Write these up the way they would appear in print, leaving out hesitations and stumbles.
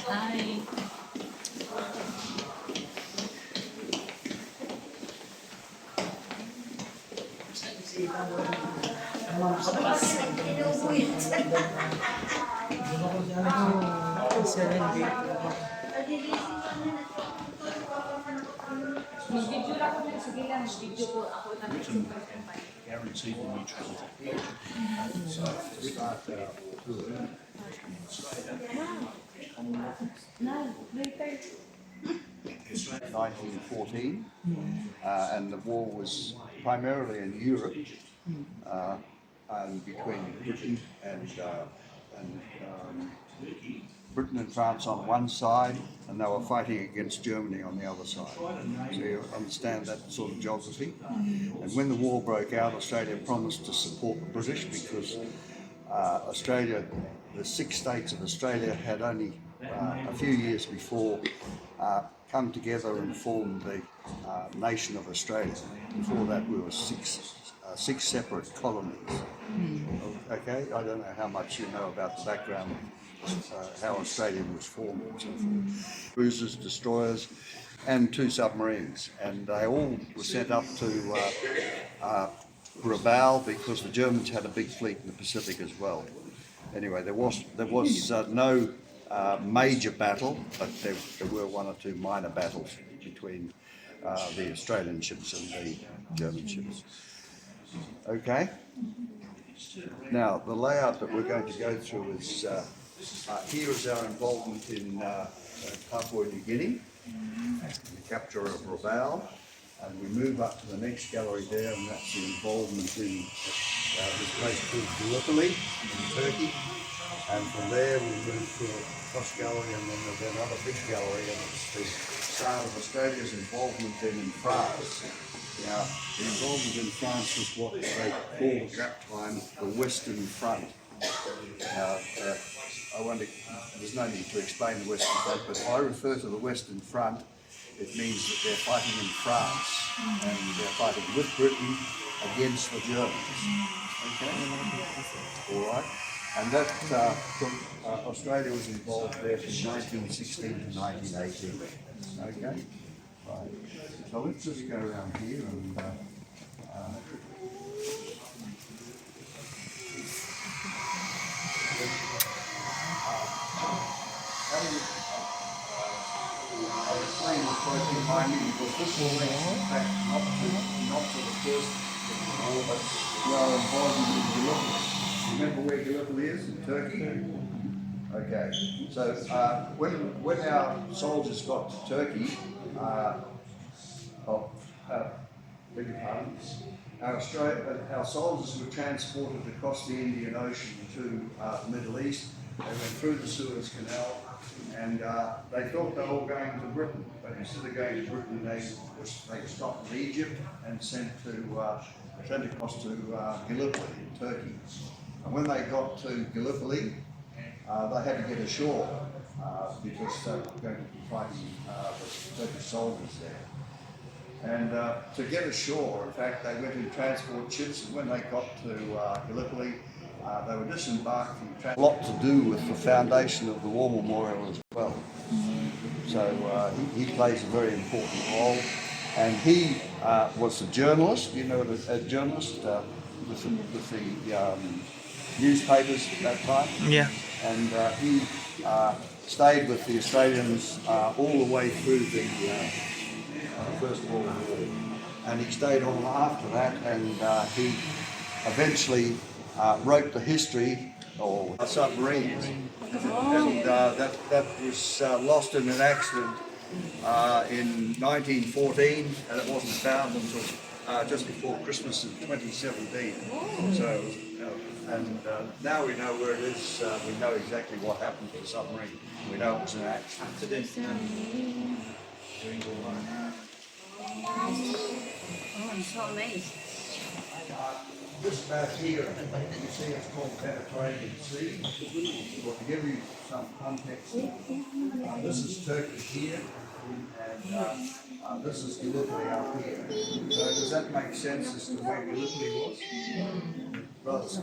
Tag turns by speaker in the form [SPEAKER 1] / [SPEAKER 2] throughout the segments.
[SPEAKER 1] Hi.
[SPEAKER 2] Written and guaranteed the neutrality. So to start our tour in Australia, 1914, and the war was primarily in Europe, and between Britain and France on one side, and they were fighting against Germany on the other side. So you understand that sort of geography. And when the war broke out, Australia promised to support the British because Australia, the 6 states of Australia had only a few years before come together and formed the nation of Australia. Before that, we were six separate colonies. Okay, I don't know how much you know about the background of how Australia was formed and so forth. Cruisers, destroyers, and 2 submarines, and they all were sent up to Rabaul because the Germans had a big fleet in the Pacific as well. Anyway, there was no major battle, but there were 1 or 2 minor battles between the Australian ships and the German ships. Okay. Now, the layout that we're going to go through is here is our involvement in Papua New Guinea, the capture of Rabaul, and we move up to the next gallery there, and that's the involvement in this place called Gallipoli in Turkey, and from there we move to a cross gallery, and then there's another big gallery, and it's the start of Australia's involvement in France. Now, the involvement in France was what they called at that time the Western Front. There's no need to explain the Western Front, but if I refer to the Western Front, it means that they're fighting in France and they're fighting with Britain against the Germans. Okay? All right. And that Australia was involved there from 1916 to 1918. Okay? Right. So let's just go around here and I'll explain this quite behind me because this will relate in fact not to the first war, but we are involved in Gallipoli. Remember where Gallipoli is in Turkey? Okay, so when our soldiers got to Turkey, beg your pardon, our soldiers were transported across the Indian Ocean to the Middle East. They went through the Suez Canal, and they thought they were going to Britain, but instead of going to Britain, they stopped in Egypt and sent across to Gallipoli in Turkey. And when they got to Gallipoli, they had to get ashore because they were going to be fighting the Turkish soldiers there. And to get ashore, in fact, they went in transport ships, and when they got to Gallipoli, they were disembarked from a lot to do with the foundation of the War Memorial as well. So he plays a very important role, and he was a journalist, you know, a journalist with the newspapers at that time.
[SPEAKER 3] Yeah.
[SPEAKER 2] And he stayed with the Australians all the way through the First World War, and he stayed on after that, and he eventually wrote the history of submarines, and that was lost in an accident in 1914, and it wasn't found until just before Christmas of 2017. So, now we know where it is. We know exactly what happened to the submarine. We know it was an accident.
[SPEAKER 1] Oh, I'm so amazed.
[SPEAKER 2] This back here, you see it's called Mediterranean Sea. Well, to give you some context, this is Turkey here, and This is Gallipoli up here. So does that make sense as to where Gallipoli was?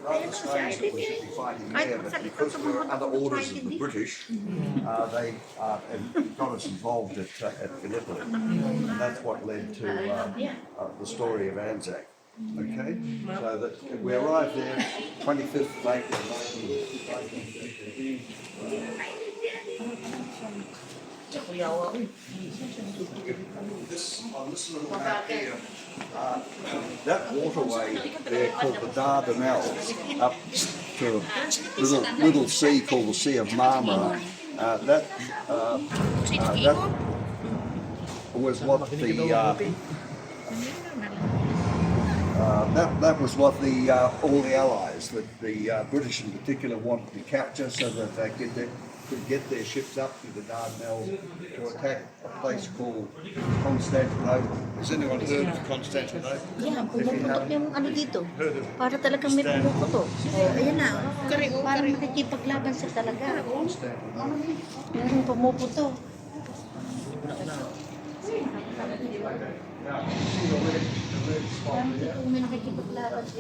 [SPEAKER 2] Rather strange that we should be fighting there, but because we were under orders of the British, they got us involved at Gallipoli, and that's what led to the story of Anzac. Okay, so that we arrived there 25th of April 1915. On this little map here, that waterway there called the Dardanelles up to a little sea called the Sea of Marmara. That was what that was what all the Allies, the British in particular, wanted to capture so that they could get their ships up to the Dardanelles to attack a place called Constantinople. Has anyone heard of Constantinople?
[SPEAKER 3] Yeah, pumuputok yung ano dito. Para talagang may pumuputok. Ayan na. Parang nakikipaglaban sa talaga. Meron pumuputok.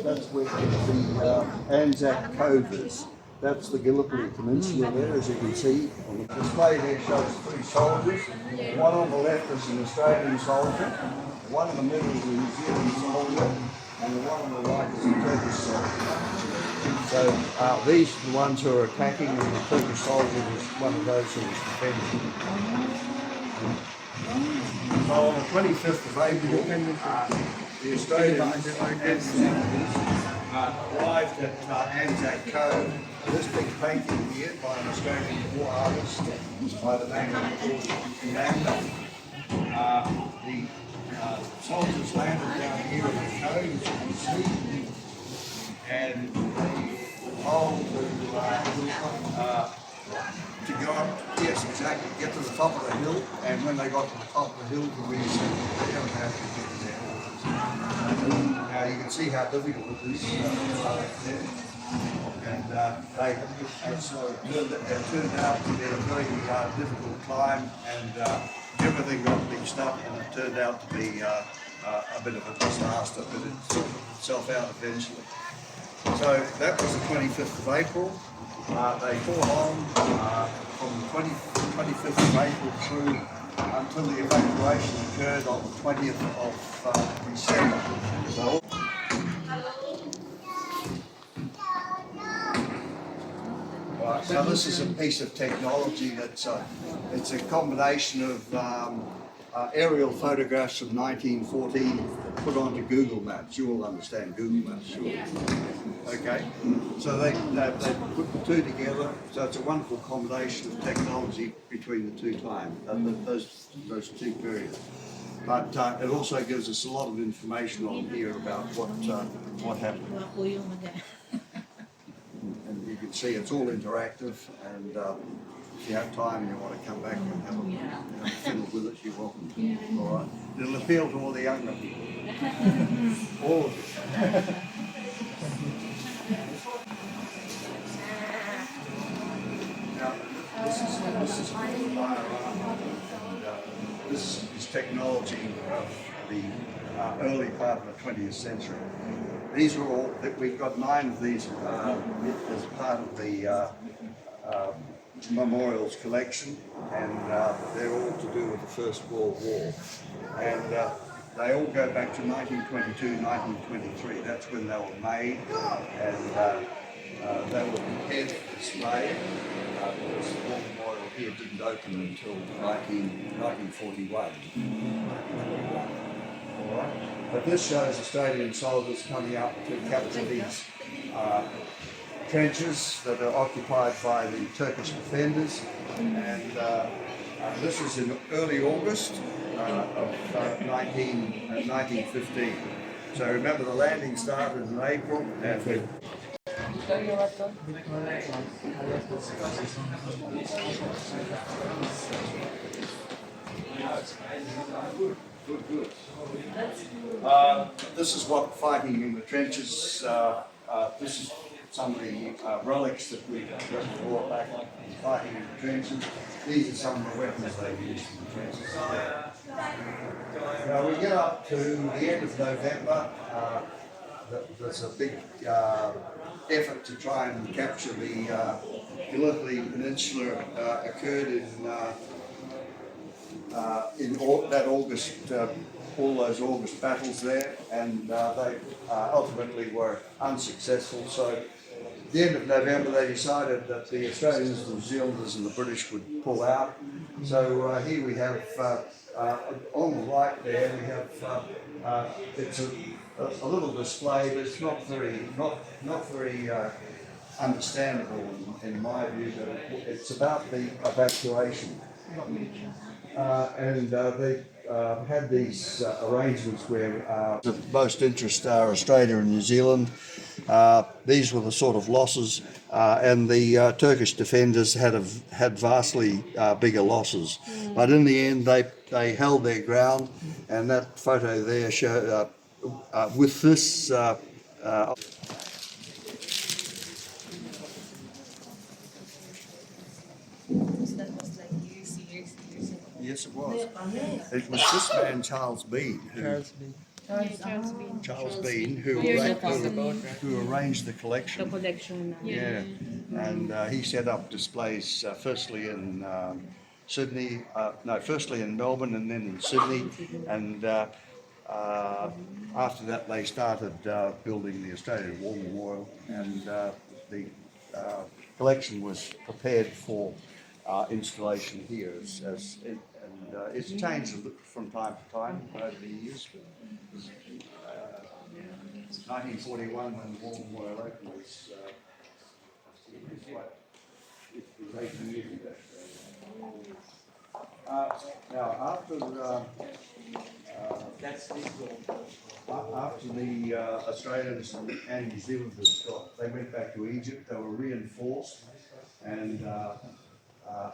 [SPEAKER 2] That's where the Anzac Cove is. That's the Gallipoli Peninsula there, as you can see. On the display here shows 3 soldiers. One on the left is an Australian soldier, one in the middle is a New Zealand soldier, and the one on the right is a Turkish soldier. So these are the ones who are attacking, and the Turkish soldier was one of those who was defending. So on the 25th of April, the Australians arrived at Anzac Cove. This big painting here by an Australian war artist by the name of Domingo. The soldiers landed down here in the cove, as you can see, and they were told to go up, yes, exactly, get to the top of the hill, and when they got to the top of the hill, the wind said they don't have to get there. Now you can see how difficult it is there. And so it turned out to be a very difficult climb, and everything got mixed up, and it turned out to be a bit of a disaster, but it sorted itself out eventually. So that was the 25th of April. They fought on from the 25th of April through until the evacuation occurred on the 20th of December. So, now this is a piece of technology that's it's a combination of aerial photographs from 1914 put onto Google Maps. You all understand Google Maps, sure. Okay, so they put the two together. So it's a wonderful combination of technology between the two times, those two periods. But it also gives us a lot of information on here about what happened. And you can see it's all interactive, and if you have time and you want to come back and have a fiddle with it, you're welcome to. All right. It'll appeal to all the younger people. All of it. Now, this is technology of the early part of the 20th century. These are all, we've got 9 of these as part of the memorials collection, and they're all to do with the First World War. And they all go back to 1922, 1923. That's when they were made, and they were prepared for display. Because the war memorial here didn't open until 1941. All right. But this shows Australian soldiers coming up to capture these trenches that are occupied by the Turkish defenders, and this is in early August of 1915. So remember, the landing started in April, and Good. This is what fighting in the trenches. This is some of the relics that we brought back fighting in the trenches. These are some of the weapons they used in the trenches. Now we get up to the end of November. There's a big effort to try and capture the Gallipoli Peninsula. Occurred in that August, all those August battles there, and they ultimately were unsuccessful. So at the end of November they decided that the Australians, the New Zealanders and the British would pull out. So here we have, on the right there, we have, it's a little display, but it's not very understandable in my view, but it's about the evacuation. And they had these arrangements where of most interest are Australia and New Zealand. These were the sort of losses, and the Turkish defenders had vastly bigger losses. But in the end, they held their ground, and that photo there show with this. Yes, it was. It was this man, Charles Bean, Charles Bean, who arranged the collection. Yeah, and he set up displays firstly in Sydney, firstly in Melbourne and then in Sydney, and after that they started building the Australian War Memorial, and the collection was prepared for installation here, it's changed from time to time over the years. 1941, when the War Memorial opened, was 18 years ago. Now, after the Australians and New Zealanders they went back to Egypt, they were reinforced, and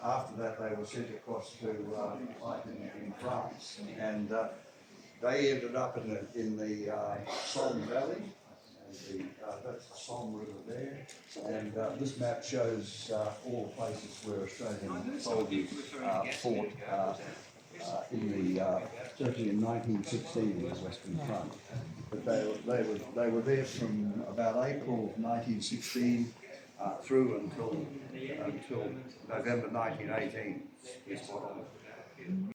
[SPEAKER 2] after that they were sent across to fight in France, and they ended up in the Somme Valley. That's the Somme River there, and this map shows all the places where Australian soldiers fought certainly in 1916 in the Western Front. But they were there from about April 1916 through until November 1918.